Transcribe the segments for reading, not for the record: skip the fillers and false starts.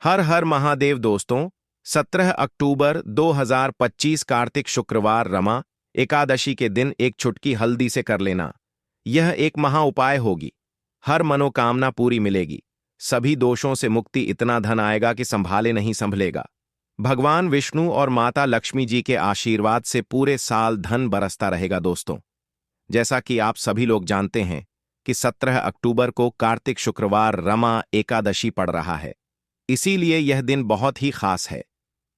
हर हर महादेव दोस्तों। 17 अक्टूबर 2025 कार्तिक शुक्रवार रमा एकादशी के दिन एक चुटकी हल्दी से कर लेना। यह एक महा उपाय होगी। हर मनोकामना पूरी मिलेगी। सभी दोषों से मुक्ति, इतना धन आएगा कि संभाले नहीं संभलेगा। भगवान विष्णु और माता लक्ष्मी जी के आशीर्वाद से पूरे साल धन बरसता रहेगा दोस्तों। जैसा कि आप सभी लोग जानते हैं कि 17 अक्टूबर को कार्तिक शुक्रवार रमा एकादशी पड़ रहा है। इसीलिए यह दिन बहुत ही खास है,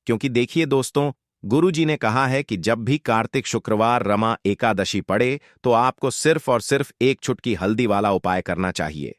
क्योंकि देखिए दोस्तों, गुरु जी ने कहा है कि जब भी कार्तिक शुक्रवार रमा एकादशी पड़े तो आपको सिर्फ और सिर्फ एक चुटकी हल्दी वाला उपाय करना चाहिए।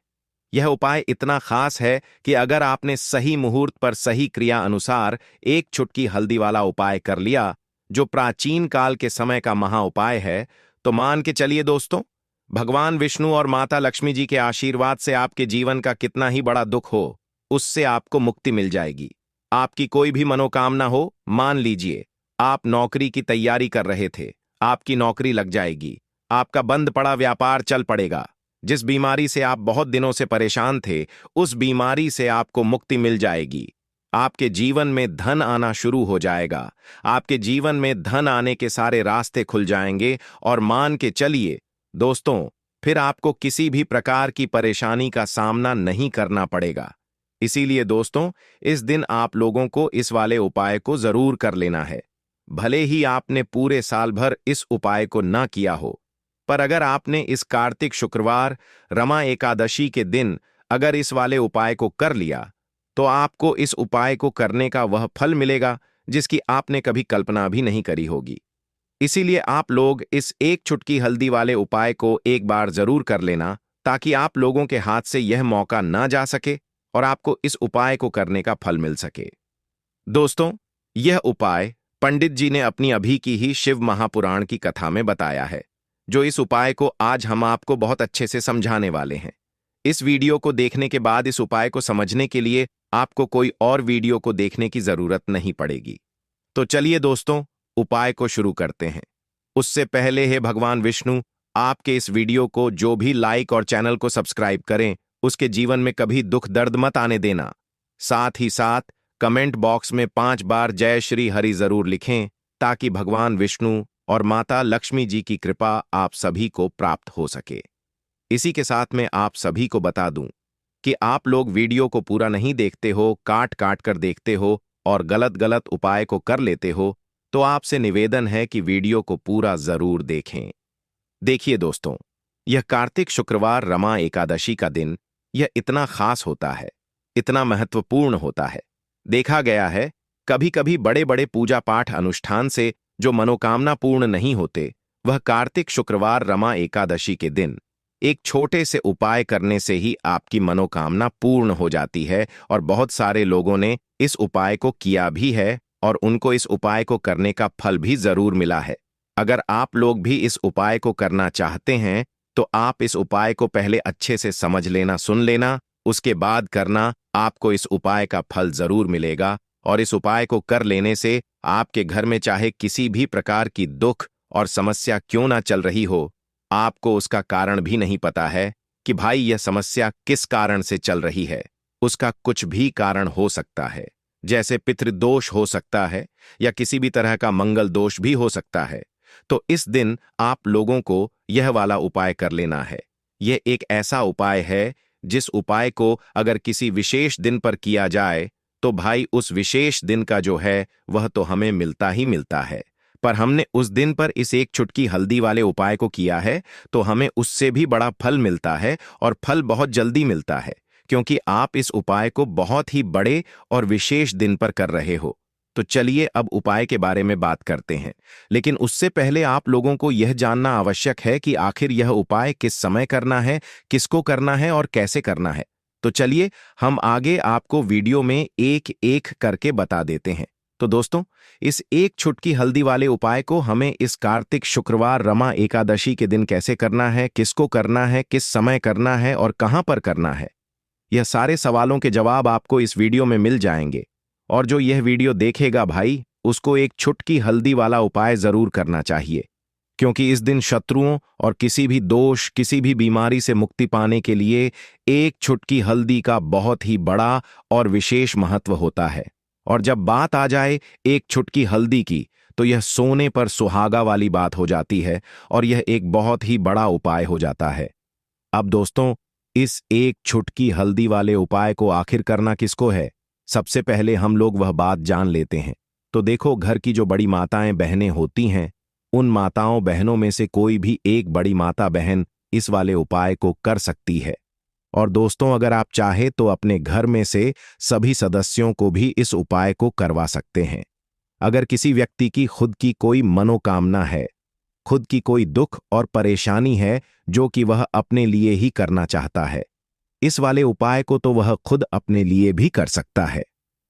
यह उपाय इतना खास है कि अगर आपने सही मुहूर्त पर सही क्रिया अनुसार एक चुटकी हल्दी वाला उपाय कर लिया, जो प्राचीन काल के समय का महा उपाय है, तो मान के चलिए दोस्तों, भगवान विष्णु और माता लक्ष्मी जी के आशीर्वाद से आपके जीवन का कितना ही बड़ा दुख हो, उससे आपको मुक्ति मिल जाएगी। आपकी कोई भी मनोकामना हो, मान लीजिए आप नौकरी की तैयारी कर रहे थे, आपकी नौकरी लग जाएगी। आपका बंद पड़ा व्यापार चल पड़ेगा। जिस बीमारी से आप बहुत दिनों से परेशान थे, उस बीमारी से आपको मुक्ति मिल जाएगी। आपके जीवन में धन आना शुरू हो जाएगा। आपके जीवन में धन आने के सारे रास्ते खुल जाएंगे और मान के चलिए दोस्तों, फिर आपको किसी भी प्रकार की परेशानी का सामना नहीं करना पड़ेगा। इसीलिए दोस्तों, इस दिन आप लोगों को इस वाले उपाय को जरूर कर लेना है। भले ही आपने पूरे साल भर इस उपाय को ना किया हो, पर अगर आपने इस कार्तिक शुक्रवार रमा एकादशी के दिन अगर इस वाले उपाय को कर लिया, तो आपको इस उपाय को करने का वह फल मिलेगा जिसकी आपने कभी कल्पना भी नहीं करी होगी। इसीलिए आप लोग इस एक चुटकी हल्दी वाले उपाय को एक बार जरूर कर लेना, ताकि आप लोगों के हाथ से यह मौका ना जा सके और आपको इस उपाय को करने का फल मिल सके। दोस्तों, यह उपाय पंडित जी ने अपनी अभी की ही शिव महापुराण की कथा में बताया है, जो इस उपाय को आज हम आपको बहुत अच्छे से समझाने वाले हैं। इस वीडियो को देखने के बाद इस उपाय को समझने के लिए आपको कोई और वीडियो को देखने की जरूरत नहीं पड़ेगी। तो चलिए दोस्तों, उपाय को शुरू करते हैं। उससे पहले है भगवान विष्णु आपके इस वीडियो को जो भी लाइक और चैनल को सब्सक्राइब करें, उसके जीवन में कभी दुख दर्द मत आने देना। साथ ही साथ कमेंट बॉक्स में 5 बार जय श्री हरि जरूर लिखें, ताकि भगवान विष्णु और माता लक्ष्मी जी की कृपा आप सभी को प्राप्त हो सके। इसी के साथ में आप सभी को बता दूं कि आप लोग वीडियो को पूरा नहीं देखते हो, काट काट कर देखते हो और गलत गलत उपाय को कर लेते हो, तो आपसे निवेदन है कि वीडियो को पूरा जरूर देखें। देखिए दोस्तों, यह कार्तिक शुक्रवार रमा एकादशी का दिन यह इतना खास होता है, इतना महत्वपूर्ण होता है। देखा गया है, कभी कभी बड़े बड़े पूजा पाठ अनुष्ठान से जो मनोकामना पूर्ण नहीं होते, वह कार्तिक शुक्रवार रमा एकादशी के दिन एक छोटे से उपाय करने से ही आपकी मनोकामना पूर्ण हो जाती है। और बहुत सारे लोगों ने इस उपाय को किया भी है और उनको इस उपाय को करने का फल भी जरूर मिला है। अगर आप लोग भी इस उपाय को करना चाहते हैं, तो आप इस उपाय को पहले अच्छे से समझ लेना, सुन लेना, उसके बाद करना। आपको इस उपाय का फल जरूर मिलेगा और इस उपाय को कर लेने से आपके घर में चाहे किसी भी प्रकार की दुख और समस्या क्यों ना चल रही हो, आपको उसका कारण भी नहीं पता है कि भाई यह समस्या किस कारण से चल रही है। उसका कुछ भी कारण हो सकता है, जैसे पितृदोष हो सकता है या किसी भी तरह का मंगल दोष भी हो सकता है। तो इस दिन आप लोगों को यह वाला उपाय कर लेना है। यह एक ऐसा उपाय है जिस उपाय को अगर किसी विशेष दिन पर किया जाए, तो भाई उस विशेष दिन का जो है वह तो हमें मिलता ही मिलता है। पर हमने उस दिन पर इस एक चुटकी हल्दी वाले उपाय को किया है, तो हमें उससे भी बड़ा फल मिलता है और फल बहुत जल्दी मिलता है, क्योंकि आप इस उपाय को बहुत ही बड़े और विशेष दिन पर कर रहे हो। तो चलिए अब उपाय के बारे में बात करते हैं, लेकिन उससे पहले आप लोगों को यह जानना आवश्यक है कि आखिर यह उपाय किस समय करना है, किसको करना है और कैसे करना है। तो चलिए हम आगे आपको वीडियो में एक एक करके बता देते हैं। तो दोस्तों, इस एक चुटकी हल्दी वाले उपाय को हमें इस कार्तिक शुक्रवार रमा एकादशी के दिन कैसे करना है, किसको करना है, किस समय करना है और कहां पर करना है, यह सारे सवालों के जवाब आपको इस वीडियो में मिल जाएंगे। और जो यह वीडियो देखेगा भाई, उसको एक चुटकी हल्दी वाला उपाय जरूर करना चाहिए, क्योंकि इस दिन शत्रुओं और किसी भी दोष, किसी भी बीमारी से मुक्ति पाने के लिए एक चुटकी हल्दी का बहुत ही बड़ा और विशेष महत्व होता है। और जब बात आ जाए एक चुटकी हल्दी की, तो यह सोने पर सुहागा वाली बात हो जाती है और यह एक बहुत ही बड़ा उपाय हो जाता है। अब दोस्तों, इस एक चुटकी हल्दी वाले उपाय को आखिर करना किसको है? सबसे पहले हम लोग वह बात जान लेते हैं। तो देखो, घर की जो बड़ी माताएं बहनें होती हैं, उन माताओं बहनों में से कोई भी एक बड़ी माता बहन इस वाले उपाय को कर सकती है। और दोस्तों, अगर आप चाहे तो अपने घर में से सभी सदस्यों को भी इस उपाय को करवा सकते हैं। अगर किसी व्यक्ति की खुद की कोई मनोकामना है, खुद की कोई दुख और परेशानी है जो कि वह अपने लिए ही करना चाहता है, इस वाले उपाय को तो वह खुद अपने लिए भी कर सकता है।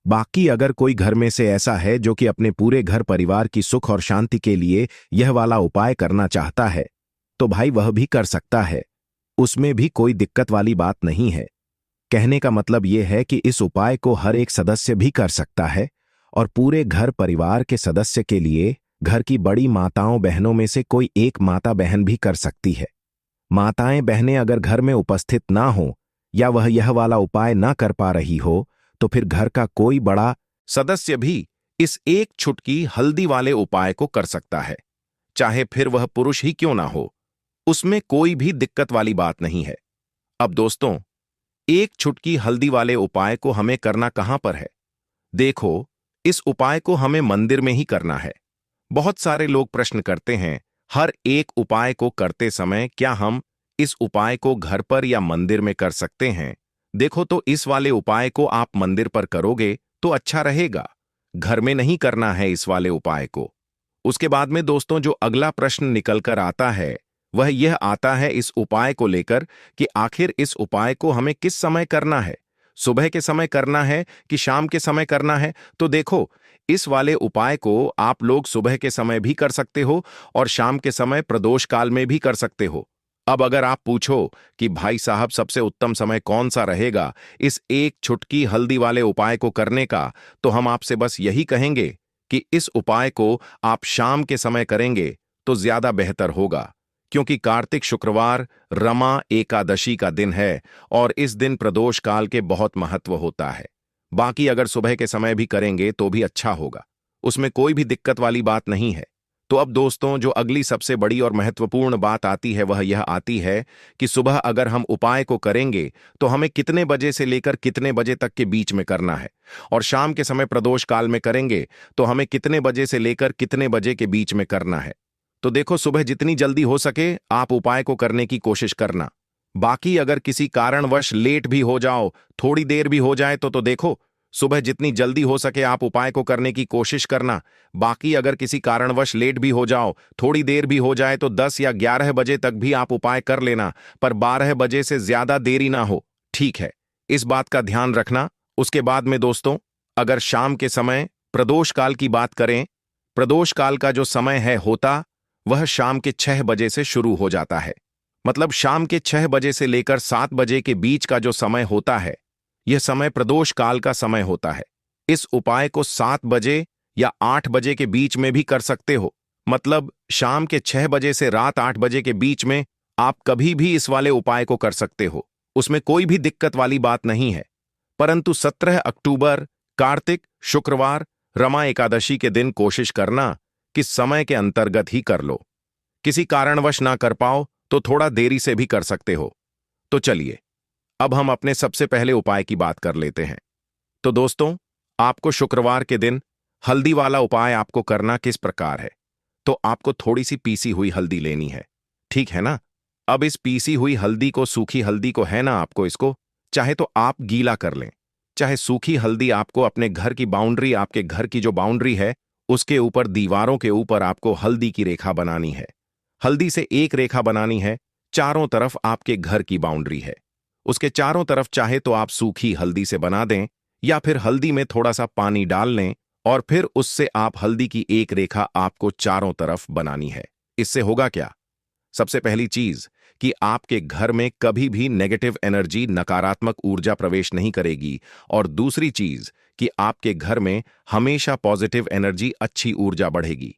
बाकी अगर कोई घर में से ऐसा है जो कि अपने पूरे घर परिवार की सुख और शांति के लिए यह वाला उपाय करना चाहता है, तो भाई वह भी कर सकता है। उसमें भी कोई दिक्कत वाली बात नहीं है। कहने का मतलब यह है कि इस उपाय को हर एक सदस्य भी कर सकता है और पूरे घर परिवार के सदस्य के लिए घर की बड़ी माताओं बहनों में से कोई एक माता बहन भी कर सकती है। माताएं बहनें अगर घर में उपस्थित ना हो या वह यह वाला उपाय ना कर पा रही हो, तो फिर घर का कोई बड़ा सदस्य भी इस एक चुटकी हल्दी वाले उपाय को कर सकता है, चाहे फिर वह पुरुष ही क्यों ना हो। उसमें कोई भी दिक्कत वाली बात नहीं है। अब दोस्तों, एक चुटकी हल्दी वाले उपाय को हमें करना कहां पर है? देखो, इस उपाय को हमें मंदिर में ही करना है। बहुत सारे लोग प्रश्न करते हैं, हर एक उपाय को करते समय क्या हम इस उपाय को घर पर या मंदिर में कर सकते हैं? देखो, तो इस वाले उपाय को आप मंदिर पर करोगे तो अच्छा रहेगा, घर में नहीं करना है इस वाले उपाय को। उसके बाद में दोस्तों, जो अगला प्रश्न निकल कर आता है वह यह आता है इस उपाय को लेकर कि आखिर इस उपाय को हमें किस समय करना है? सुबह के समय करना है कि शाम के समय करना है? तो देखो, इस वाले उपाय को आप लोग सुबह के समय भी कर सकते हो और शाम के समय प्रदोष काल में भी कर सकते हो। अब अगर आप पूछो कि भाई साहब सबसे उत्तम समय कौन सा रहेगा इस एक चुटकी हल्दी वाले उपाय को करने का, तो हम आपसे बस यही कहेंगे कि इस उपाय को आप शाम के समय करेंगे तो ज्यादा बेहतर होगा, क्योंकि कार्तिक शुक्रवार रमा एकादशी का दिन है और इस दिन प्रदोष काल के बहुत महत्व होता है। बाकी अगर सुबह के समय भी करेंगे तो भी अच्छा होगा, उसमें कोई भी दिक्कत वाली बात नहीं है। तो अब दोस्तों, जो अगली सबसे बड़ी और महत्वपूर्ण बात आती है वह यह आती है कि सुबह अगर हम उपाय को करेंगे तो हमें कितने बजे से लेकर कितने बजे तक के बीच में करना है, और शाम के समय प्रदोष काल में करेंगे तो हमें कितने बजे से लेकर कितने बजे के बीच में करना है। तो देखो, सुबह जितनी जल्दी हो सके आप उपाय को करने की कोशिश करना। बाकी अगर किसी कारणवश लेट भी हो जाओ, थोड़ी देर भी हो जाए तो देखो, सुबह जितनी जल्दी हो सके आप उपाय को करने की कोशिश करना। बाकी अगर किसी कारणवश लेट भी हो जाओ, थोड़ी देर भी हो जाए तो 10 या 11 बजे तक भी आप उपाय कर लेना, पर 12 बजे से ज्यादा देरी ना हो, ठीक है? इस बात का ध्यान रखना। उसके बाद में दोस्तों, अगर शाम के समय प्रदोष काल की बात करें, प्रदोष काल का जो समय है होता वह शाम के 6 बजे से शुरू हो जाता है। मतलब शाम के 6 बजे से लेकर 7 बजे के बीच का जो समय होता है, यह समय प्रदोष काल का समय होता है। इस उपाय को 7 बजे या 8 बजे के बीच में भी कर सकते हो। मतलब शाम के 6 बजे से रात 8 बजे के बीच में आप कभी भी इस वाले उपाय को कर सकते हो, उसमें कोई भी दिक्कत वाली बात नहीं है। परंतु 17 अक्टूबर कार्तिक शुक्रवार रमा एकादशी के दिन कोशिश करना कि समय के अंतर्गत ही कर लो। किसी कारणवश ना कर पाओ तो थोड़ा देरी से भी कर सकते हो। तो चलिए, अब हम अपने सबसे पहले उपाय की बात कर लेते हैं। तो दोस्तों, आपको शुक्रवार के दिन हल्दी वाला उपाय आपको करना किस प्रकार है? तो आपको थोड़ी सी पीसी हुई हल्दी लेनी है, ठीक है ना? अब इस पीसी हुई हल्दी को, सूखी हल्दी को है ना, आपको इसको चाहे तो आप गीला कर लें, चाहे सूखी हल्दी आपको अपने घर की बाउंड्री, आपके घर की जो बाउंड्री है उसके ऊपर, दीवारों के ऊपर आपको हल्दी की रेखा बनानी है। हल्दी से एक रेखा बनानी है, चारों तरफ आपके घर की बाउंड्री है, उसके चारों तरफ चाहे तो आप सूखी हल्दी से बना दें या फिर हल्दी में थोड़ा सा पानी डाल लें और फिर उससे आप हल्दी की एक रेखा आपको चारों तरफ बनानी है। इससे होगा क्या? सबसे पहली चीज कि आपके घर में कभी भी नेगेटिव एनर्जी, नकारात्मक ऊर्जा प्रवेश नहीं करेगी, और दूसरी चीज कि आपके घर में हमेशा पॉजिटिव एनर्जी, अच्छी ऊर्जा बढ़ेगी।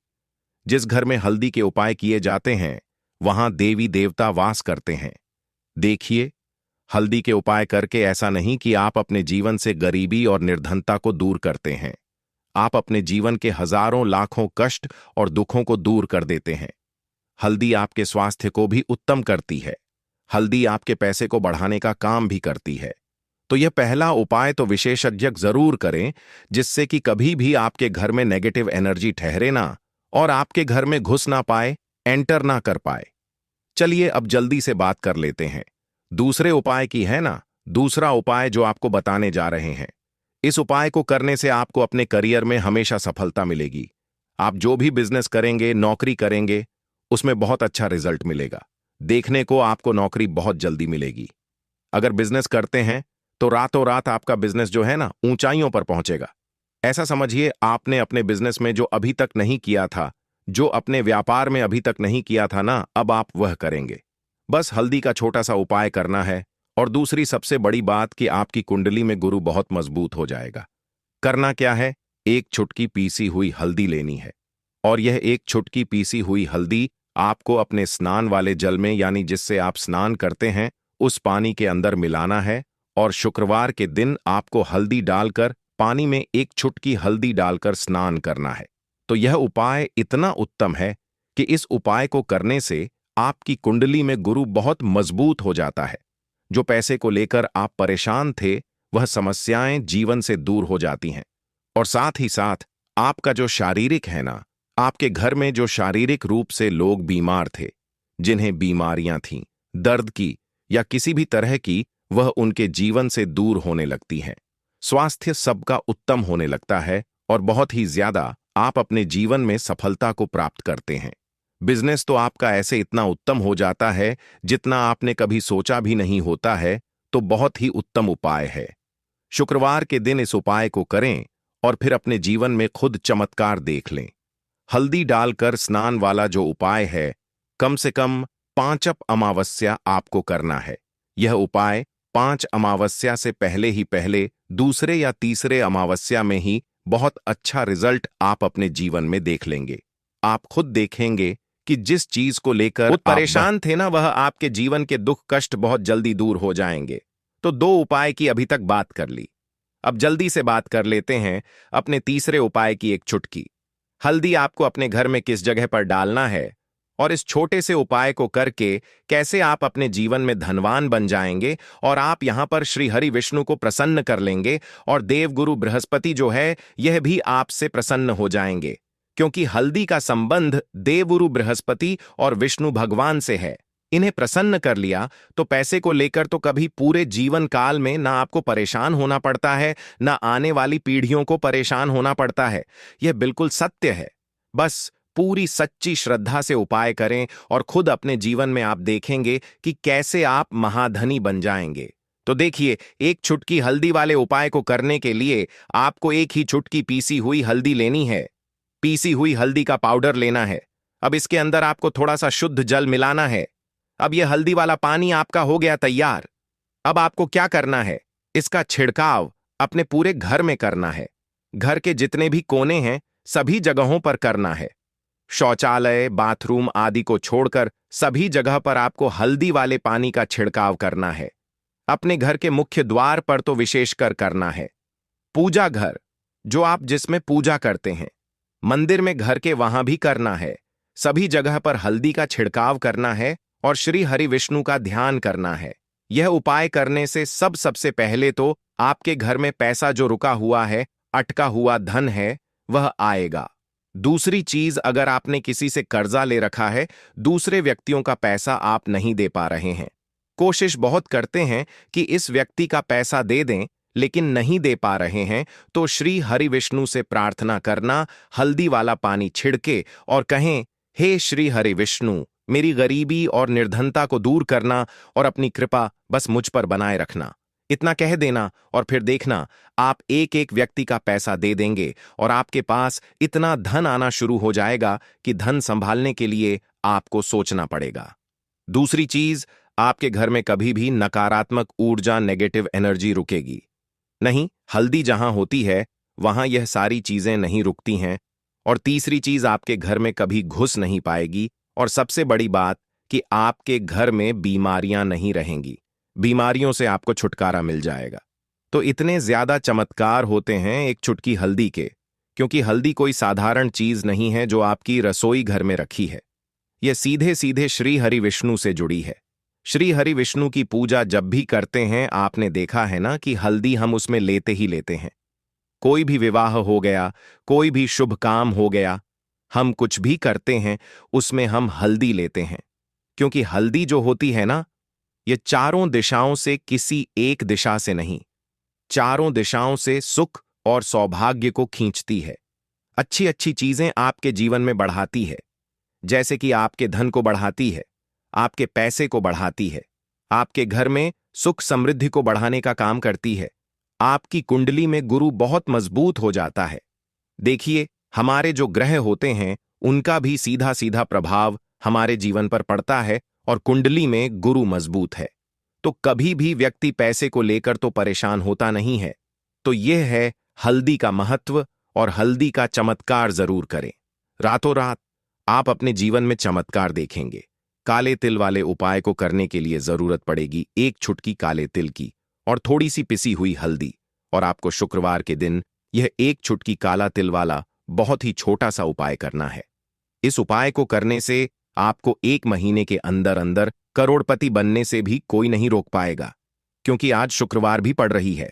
जिस घर में हल्दी के उपाय किए जाते हैं वहां देवी देवता वास करते हैं। देखिए, हल्दी के उपाय करके ऐसा नहीं कि आप अपने जीवन से गरीबी और निर्धनता को दूर करते हैं, आप अपने जीवन के हजारों लाखों कष्ट और दुखों को दूर कर देते हैं। हल्दी आपके स्वास्थ्य को भी उत्तम करती है। हल्दी आपके पैसे को बढ़ाने का काम भी करती है। तो यह पहला उपाय तो विशेषज्ञ जरूर करें, जिससे कि कभी भी आपके घर में नेगेटिव एनर्जी ठहरे ना और आपके घर में घुस ना पाए, एंटर ना कर पाए। चलिए अब जल्दी से बात कर लेते हैं दूसरे उपाय की, है ना। दूसरा उपाय जो आपको बताने जा रहे हैं, इस उपाय को करने से आपको अपने करियर में हमेशा सफलता मिलेगी। आप जो भी बिजनेस करेंगे, नौकरी करेंगे, उसमें बहुत अच्छा रिजल्ट मिलेगा। देखने को आपको नौकरी बहुत जल्दी मिलेगी। अगर बिजनेस करते हैं तो रातों रात आपका बिजनेस जो है ना ऊंचाइयों पर पहुंचेगा। ऐसा समझिए, आपने अपने बिजनेस में जो अभी तक नहीं किया था, जो अपने व्यापार में अभी तक नहीं किया था ना, अब आप वह करेंगे। बस हल्दी का छोटा सा उपाय करना है। और दूसरी सबसे बड़ी बात कि आपकी कुंडली में गुरु बहुत मजबूत हो जाएगा। करना क्या है, एक चुटकी पीसी हुई हल्दी लेनी है। और यह एक चुटकी पीसी हुई हल्दी आपको अपने स्नान वाले जल में, यानी जिससे आप स्नान करते हैं, उस पानी के अंदर मिलाना है। और शुक्रवार के दिन आपको हल्दी डालकर पानी में एक चुटकी हल्दी डालकर स्नान करना है। तो यह उपाय इतना उत्तम है कि इस उपाय को करने से आपकी कुंडली में गुरु बहुत मजबूत हो जाता है। जो पैसे को लेकर आप परेशान थे, वह समस्याएं जीवन से दूर हो जाती हैं। और साथ ही साथ आपका जो शारीरिक है ना, आपके घर में जो शारीरिक रूप से लोग बीमार थे, जिन्हें बीमारियां थीं, दर्द की या किसी भी तरह की, वह उनके जीवन से दूर होने लगती हैं। स्वास्थ्य सबका उत्तम होने लगता है और बहुत ही ज्यादा आप अपने जीवन में सफलता को प्राप्त करते हैं। बिजनेस तो आपका ऐसे इतना उत्तम हो जाता है जितना आपने कभी सोचा भी नहीं होता है। तो बहुत ही उत्तम उपाय है। शुक्रवार के दिन इस उपाय को करें और फिर अपने जीवन में खुद चमत्कार देख लें। हल्दी डालकर स्नान वाला जो उपाय है, कम से कम 5 अमावस्या आपको करना है। यह उपाय 5 अमावस्या से पहले ही पहले दूसरे या तीसरे अमावस्या में ही बहुत अच्छा रिजल्ट आप अपने जीवन में देख लेंगे। आप खुद देखेंगे कि जिस चीज को लेकर आप परेशान थे ना, वह आपके जीवन के दुख कष्ट बहुत जल्दी दूर हो जाएंगे। तो 2 उपाय की अभी तक बात कर ली। अब जल्दी से बात कर लेते हैं अपने तीसरे उपाय की, एक चुटकी हल्दी आपको अपने घर में किस जगह पर डालना है और इस छोटे से उपाय को करके कैसे आप अपने जीवन में धनवान बन जाएंगे और आप यहां पर श्री हरि विष्णु को प्रसन्न कर लेंगे। और देवगुरु बृहस्पति जो है, यह भी आपसे प्रसन्न हो जाएंगे, क्योंकि हल्दी का संबंध देवगुरु बृहस्पति और विष्णु भगवान से है। इन्हें प्रसन्न कर लिया तो पैसे को लेकर तो कभी पूरे जीवन काल में ना आपको परेशान होना पड़ता है, ना आने वाली पीढ़ियों को परेशान होना पड़ता है। यह बिल्कुल सत्य है। बस पूरी सच्ची श्रद्धा से उपाय करें और खुद अपने जीवन में आप देखेंगे कि कैसे आप महाधनी बन जाएंगे। तो देखिए, एक चुटकी हल्दी वाले उपाय को करने के लिए आपको एक ही चुटकी पीसी हुई हल्दी लेनी है। पीसी हुई हल्दी का पाउडर लेना है। अब इसके अंदर आपको थोड़ा सा शुद्ध जल मिलाना है। अब यह हल्दी वाला पानी आपका हो गया तैयार। अब आपको क्या करना है, इसका छिड़काव अपने पूरे घर में करना है। घर के जितने भी कोने हैं, सभी जगहों पर करना है। शौचालय, बाथरूम आदि को छोड़कर सभी जगह पर आपको हल्दी वाले पानी का छिड़काव करना है। अपने घर के मुख्य द्वार पर तो विशेषकर करना है। पूजा घर, जो आप जिसमें पूजा करते हैं, मंदिर में घर के वहां भी करना है। सभी जगह पर हल्दी का छिड़काव करना है और श्री हरि विष्णु का ध्यान करना है। यह उपाय करने से सबसे पहले तो आपके घर में पैसा जो रुका हुआ है, अटका हुआ धन है, वह आएगा। दूसरी चीज, अगर आपने किसी से कर्जा ले रखा है, दूसरे व्यक्तियों का पैसा आप नहीं दे पा रहे हैं, कोशिश बहुत करते हैं कि इस व्यक्ति का पैसा दे दें, लेकिन नहीं दे पा रहे हैं, तो श्री हरि विष्णु से प्रार्थना करना, हल्दी वाला पानी छिड़के और कहें, हे श्री हरि विष्णु, मेरी गरीबी और निर्धनता को दूर करना और अपनी कृपा बस मुझ पर बनाए रखना। इतना कह देना और फिर देखना, आप एक एक व्यक्ति का पैसा दे देंगे और आपके पास इतना धन आना शुरू हो जाएगा कि धन संभालने के लिए आपको सोचना पड़ेगा। दूसरी चीज, आपके घर में कभी भी नकारात्मक ऊर्जा, नेगेटिव एनर्जी रुकेगी नहीं। हल्दी जहां होती है, वहां यह सारी चीजें नहीं रुकती हैं और तीसरी चीज, आपके घर में कभी घुस नहीं पाएगी। और सबसे बड़ी बात कि आपके घर में बीमारियां नहीं रहेंगी, बीमारियों से आपको छुटकारा मिल जाएगा। तो इतने ज्यादा चमत्कार होते हैं एक चुटकी हल्दी के, क्योंकि हल्दी कोई साधारण चीज नहीं है जो आपकी रसोई घर में रखी है। यह सीधे सीधे श्री हरि विष्णु से जुड़ी है। श्री हरि विष्णु की पूजा जब भी करते हैं, आपने देखा है ना कि हल्दी हम उसमें लेते ही लेते हैं। कोई भी विवाह हो गया, कोई भी शुभ काम हो गया, हम कुछ भी करते हैं उसमें हम हल्दी लेते हैं। क्योंकि हल्दी जो होती है ना, ये चारों दिशाओं से किसी एक दिशा से नहीं, चारों दिशाओं से सुख और सौभाग्य को खींचती है। अच्छी अच्छी चीजें आपके जीवन में बढ़ाती है, जैसे कि आपके धन को बढ़ाती है, आपके पैसे को बढ़ाती है, आपके घर में सुख समृद्धि को बढ़ाने का काम करती है। आपकी कुंडली में गुरु बहुत मजबूत हो जाता है। देखिए, हमारे जो ग्रह होते हैं उनका भी सीधा सीधा प्रभाव हमारे जीवन पर पड़ता है, और कुंडली में गुरु मजबूत है तो कभी भी व्यक्ति पैसे को लेकर तो परेशान होता नहीं है। तो यह है हल्दी का महत्व, और हल्दी का चमत्कार जरूर करें। रातों रात आप अपने जीवन में चमत्कार देखेंगे। काले तिल वाले उपाय को करने के लिए जरूरत पड़ेगी एक चुटकी काले तिल की और थोड़ी सी पिसी हुई हल्दी, और आपको शुक्रवार के दिन यह एक चुटकी काला तिल वाला बहुत ही छोटा सा उपाय करना है। इस उपाय को करने से आपको 1 महीने के अंदर अंदर करोड़पति बनने से भी कोई नहीं रोक पाएगा, क्योंकि आज शुक्रवार भी पड़ रही है।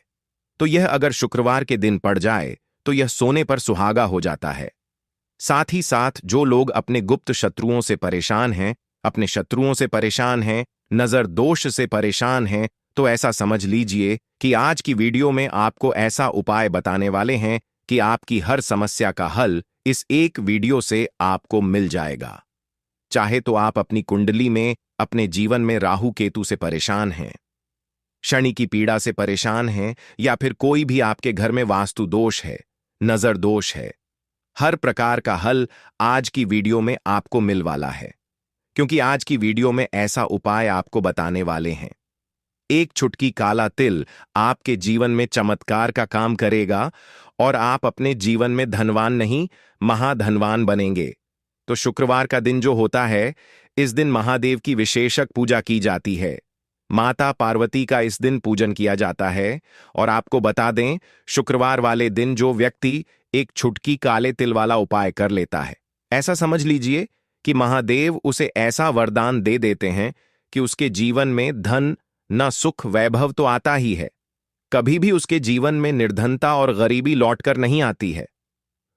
तो यह अगर शुक्रवार के दिन पड़ जाए तो यह सोने पर सुहागा हो जाता है। साथ ही साथ जो लोग अपने गुप्त शत्रुओं से परेशान हैं, अपने शत्रुओं से परेशान हैं, नजर दोष से परेशान हैं, तो ऐसा समझ लीजिए कि आज की वीडियो में आपको ऐसा उपाय बताने वाले हैं कि आपकी हर समस्या का हल इस एक वीडियो से आपको मिल जाएगा। चाहे तो आप अपनी कुंडली में, अपने जीवन में राहु केतु से परेशान हैं, शनि की पीड़ा से परेशान हैं, या फिर कोई भी आपके घर में वास्तु दोष है, नजर दोष है, हर प्रकार का हल आज की वीडियो में आपको मिल वाला है। क्योंकि आज की वीडियो में ऐसा उपाय आपको बताने वाले हैं। एक चुटकी काला तिल आपके जीवन में चमत्कार का काम करेगा, और आप अपने जीवन में धनवान नहीं, महाधनवान बनेंगे। तो शुक्रवार का दिन जो होता है, इस दिन महादेव की विशेषक पूजा की जाती है। माता पार्वती का इस दिन पूजन किया जाता है। और आपको बता दें, शुक्रवार वाले दिन जो व्यक्ति एक चुटकी काले तिल वाला उपाय कर लेता है, ऐसा समझ लीजिए कि महादेव उसे ऐसा वरदान दे देते हैं कि उसके जीवन में धन न सुख वैभव तो आता ही है, कभी भी उसके जीवन में निर्धनता और गरीबी लौटकर नहीं आती है।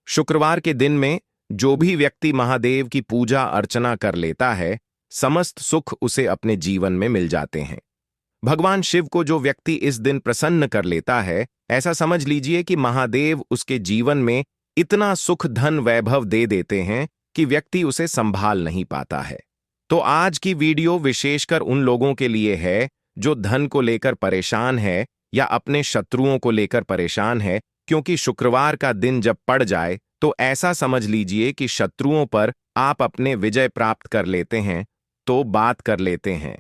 शुक्रवार के दिन में जो भी व्यक्ति महादेव की पूजा अर्चना कर लेता है, समस्त सुख उसे अपने जीवन में मिल जाते हैं। भगवान शिव को जो व्यक्ति इस दिन प्रसन्न कर लेता है, ऐसा समझ लीजिए कि महादेव उसके जीवन में इतना सुख धन वैभव दे देते हैं कि व्यक्ति उसे संभाल नहीं पाता है। तो आज की वीडियो विशेषकर उन लोगों के लिए है जो धन को लेकर परेशान है या अपने शत्रुओं को लेकर परेशान है, क्योंकि शुक्रवार का दिन जब पड़ जाए तो ऐसा समझ लीजिए कि शत्रुओं पर आप अपने विजय प्राप्त कर लेते हैं। तो बात कर लेते हैं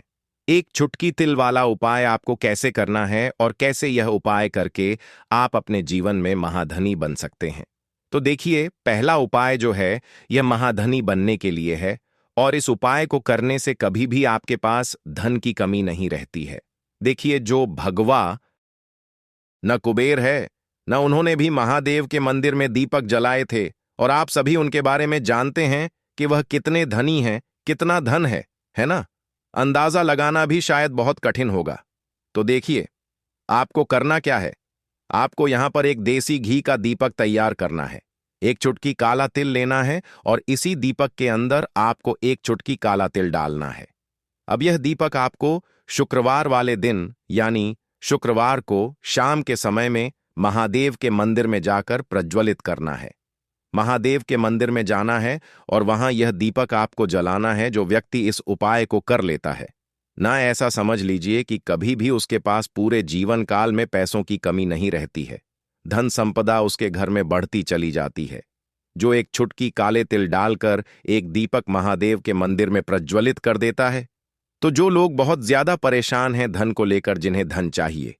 एक चुटकी तिल वाला उपाय आपको कैसे करना है और कैसे यह उपाय करके आप अपने जीवन में महाधनी बन सकते हैं। तो देखिए, पहला उपाय जो है यह महाधनी बनने के लिए है, और इस उपाय को करने से कभी भी आपके पास धन की कमी नहीं रहती है। देखिए, जो भगवा न कुबेर है, न उन्होंने भी महादेव के मंदिर में दीपक जलाए थे, और आप सभी उनके बारे में जानते हैं कि वह कितने धनी हैं, कितना धन है ना? अंदाजा लगाना भी शायद बहुत कठिन होगा। तो देखिए, आपको करना क्या है। आपको यहां पर एक देसी घी का दीपक तैयार करना है, एक चुटकी काला तिल लेना है, और इसी दीपक के अंदर आपको एक चुटकी काला तिल डालना है। अब यह दीपक आपको शुक्रवार वाले दिन, यानी शुक्रवार को शाम के समय में महादेव के मंदिर में जाकर प्रज्वलित करना है। महादेव के मंदिर में जाना है और वहां यह दीपक आपको जलाना है। जो व्यक्ति इस उपाय को कर लेता है ना, ऐसा समझ लीजिए कि कभी भी उसके पास पूरे जीवन काल में पैसों की कमी नहीं रहती है, धन संपदा उसके घर में बढ़ती चली जाती है। जो एक चुटकी काले तिल डालकर एक दीपक महादेव के मंदिर में प्रज्वलित कर देता है, तो जो लोग बहुत ज्यादा परेशान हैं धन को लेकर, जिन्हें धन चाहिए,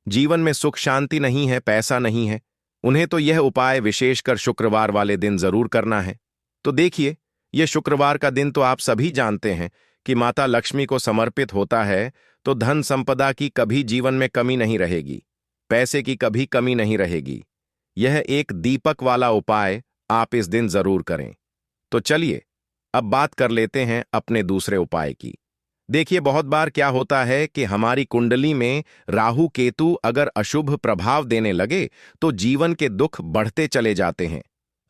जीवन में सुख शांति नहीं है, पैसा नहीं है, उन्हें तो यह उपाय विशेषकर शुक्रवार वाले दिन जरूर करना है। तो देखिए, यह शुक्रवार का दिन तो आप सभी जानते हैं कि माता लक्ष्मी को समर्पित होता है, तो धन संपदा की कभी जीवन में कमी नहीं रहेगी, पैसे की कभी कमी नहीं रहेगी। यह एक दीपक वाला उपाय आप इस दिन जरूर करें। तो चलिए अब बात कर लेते हैं अपने दूसरे उपाय की। देखिए, बहुत बार क्या होता है कि हमारी कुंडली में राहु केतु अगर अशुभ प्रभाव देने लगे तो जीवन के दुख बढ़ते चले जाते हैं।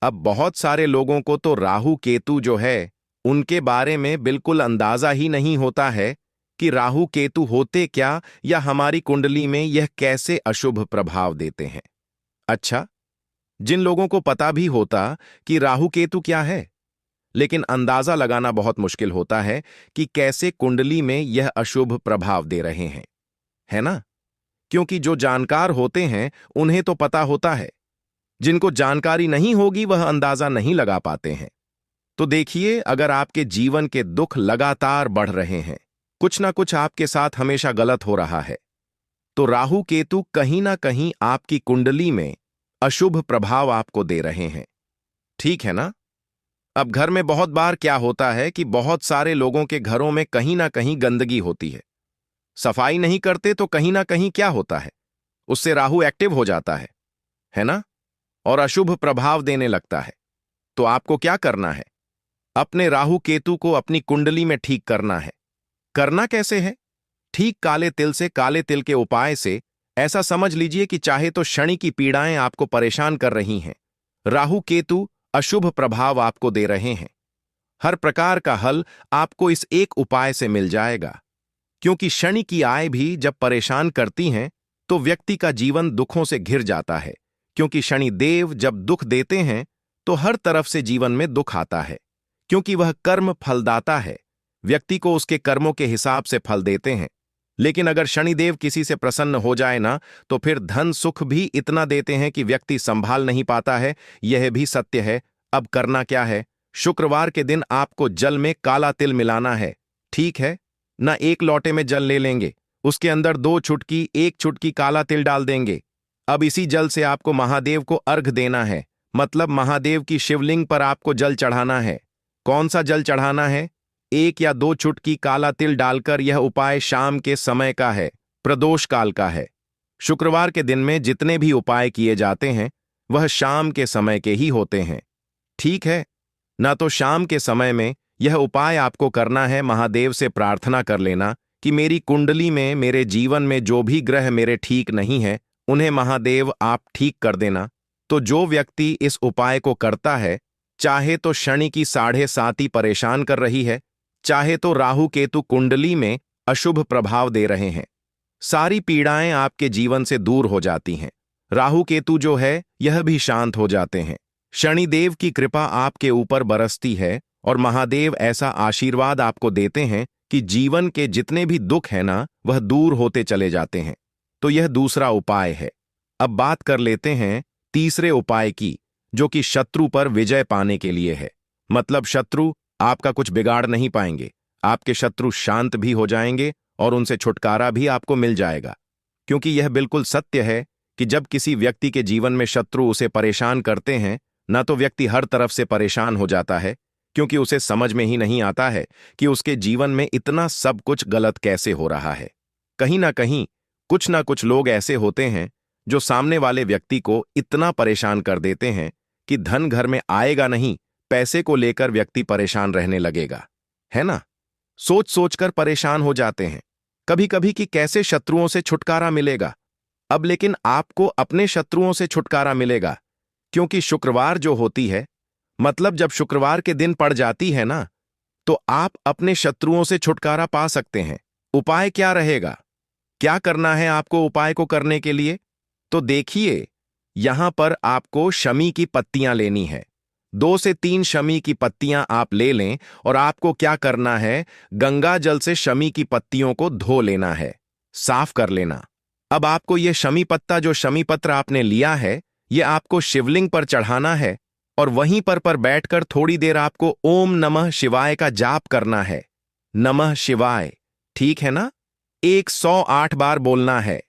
अब बहुत सारे लोगों को तो राहु केतु जो है उनके बारे में बिल्कुल अंदाजा ही नहीं होता है कि राहु केतु होते क्या या हमारी कुंडली में यह कैसे अशुभ प्रभाव देते हैं। अच्छा, जिन लोगों को पता भी होता कि राहु केतु क्या है, लेकिन अंदाजा लगाना बहुत मुश्किल होता है कि कैसे कुंडली में यह अशुभ प्रभाव दे रहे हैं, है ना? क्योंकि जो जानकार होते हैं उन्हें तो पता होता है, जिनको जानकारी नहीं होगी वह अंदाजा नहीं लगा पाते हैं। तो देखिए, अगर आपके जीवन के दुख लगातार बढ़ रहे हैं, कुछ ना कुछ आपके साथ हमेशा गलत हो रहा है, तो राहु केतु कहीं ना कहीं आपकी कुंडली में अशुभ प्रभाव आपको दे रहे हैं। ठीक है ना? अब घर में बहुत बार क्या होता है कि बहुत सारे लोगों के घरों में कहीं ना कहीं गंदगी होती है, सफाई नहीं करते तो कहीं ना कहीं क्या होता है, उससे राहु एक्टिव हो जाता है ना? और अशुभ प्रभाव देने लगता है। तो आपको क्या करना है? अपने राहु केतु को अपनी कुंडली में ठीक करना है। करना कैसे है? ठीक काले तिल से, काले तिल के उपाय से। ऐसा समझ लीजिए कि चाहे तो शनि की पीड़ाएं आपको परेशान कर रही हैं, राहु केतु अशुभ प्रभाव आपको दे रहे हैं, हर प्रकार का हल आपको इस एक उपाय से मिल जाएगा। क्योंकि शनि की आय भी जब परेशान करती हैं तो व्यक्ति का जीवन दुखों से घिर जाता है। क्योंकि शनि देव जब दुख देते हैं तो हर तरफ से जीवन में दुख आता है, क्योंकि वह कर्म फलदाता है, व्यक्ति को उसके कर्मों के हिसाब से फल देते हैं। लेकिन अगर शनिदेव किसी से प्रसन्न हो जाए ना, तो फिर धन सुख भी इतना देते हैं कि व्यक्ति संभाल नहीं पाता है। यह भी सत्य है। अब करना क्या है? शुक्रवार के दिन आपको जल में काला तिल मिलाना है, ठीक है ना? एक लोटे में जल ले लेंगे, उसके अंदर 2 चुटकी, 1 चुटकी काला तिल डाल देंगे। अब इसी जल से आपको महादेव को अर्घ देना है, मतलब महादेव की शिवलिंग पर आपको जल चढ़ाना है। कौन सा जल चढ़ाना है? 1 या 2 चुटकी काला तिल डालकर। यह उपाय शाम के समय का है, प्रदोष काल का है। शुक्रवार के दिन में जितने भी उपाय किए जाते हैं वह शाम के समय के ही होते हैं, ठीक है ना? तो शाम के समय में यह उपाय आपको करना है। महादेव से प्रार्थना कर लेना कि मेरी कुंडली में, मेरे जीवन में जो भी ग्रह मेरे ठीक नहीं है उन्हें महादेव आप ठीक कर देना। तो जो व्यक्ति इस उपाय को करता है, चाहे तो शनि की 7.5 परेशान कर रही है, चाहे तो राहु केतु कुंडली में अशुभ प्रभाव दे रहे हैं, सारी पीड़ाएं आपके जीवन से दूर हो जाती हैं। राहु केतु जो है यह भी शांत हो जाते हैं। शनिदेव की कृपा आपके ऊपर बरसती है और महादेव ऐसा आशीर्वाद आपको देते हैं कि जीवन के जितने भी दुख है ना, वह दूर होते चले जाते हैं। तो यह दूसरा उपाय है। अब बात कर लेते हैं तीसरे उपाय की, जो कि शत्रु पर विजय पाने के लिए है। मतलब शत्रु आपका कुछ बिगाड़ नहीं पाएंगे, आपके शत्रु शांत भी हो जाएंगे और उनसे छुटकारा भी आपको मिल जाएगा। क्योंकि यह बिल्कुल सत्य है कि जब किसी व्यक्ति के जीवन में शत्रु उसे परेशान करते हैं ना, तो व्यक्ति हर तरफ से परेशान हो जाता है, क्योंकि उसे समझ में ही नहीं आता है कि उसके जीवन में इतना सब कुछ गलत कैसे हो रहा है। कहीं ना कहीं कुछ ना कुछ लोग ऐसे होते हैं जो सामने वाले व्यक्ति को इतना परेशान कर देते हैं कि धन घर में आएगा नहीं, पैसे को लेकर व्यक्ति परेशान रहने लगेगा, है ना? सोच सोचकर परेशान हो जाते हैं कभी कभी कि कैसे शत्रुओं से छुटकारा मिलेगा। अब लेकिन आपको अपने शत्रुओं से छुटकारा मिलेगा, क्योंकि शुक्रवार जो होती है, मतलब जब शुक्रवार के दिन पड़ जाती है ना, तो आप अपने शत्रुओं से छुटकारा पा सकते हैं। उपाय क्या रहेगा? क्या करना है आपको उपाय को करने के लिए? तो देखिए, यहां पर आपको शमी की पत्तियां लेनी है। 2 से 3 शमी की पत्तियां आप ले लें और आपको क्या करना है? गंगा जल से शमी की पत्तियों को धो लेना है, साफ कर लेना। अब आपको यह शमी पत्ता, जो शमी पत्र आपने लिया है, यह आपको शिवलिंग पर चढ़ाना है और वहीं पर बैठकर थोड़ी देर आपको ओम नमः शिवाय का जाप करना है। नमः शिवाय, ठीक है ना? 108 बार बोलना है।